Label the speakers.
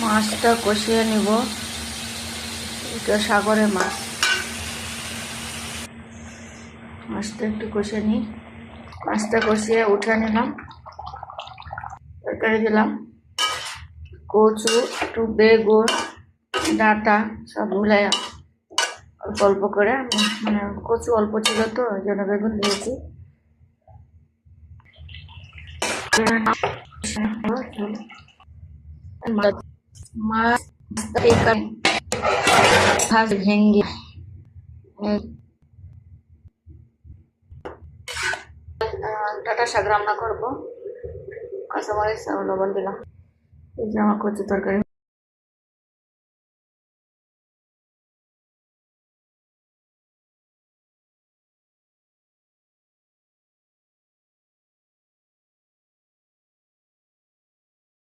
Speaker 1: মাছটা কষিয়ে নিব। এটা সাগরের মাছ। মাছটা একটু কষিয়ে নিই। মাছটা কষিয়ে উঠে নিলাম। তরকারি দিলাম কচু, একটু বেগুন, ডাঁটা সব মিলাই অল্প অল্প করে, মানে কচু অল্প ছিল তো ওই জন্য বেগুন দিয়েছি। মাছ ভেঙ্গে ডাঁটা শাক রান্না করবো। কাঁচামরিচ আর লবণ দিলাম। এই যে আমার কচু তরকারি।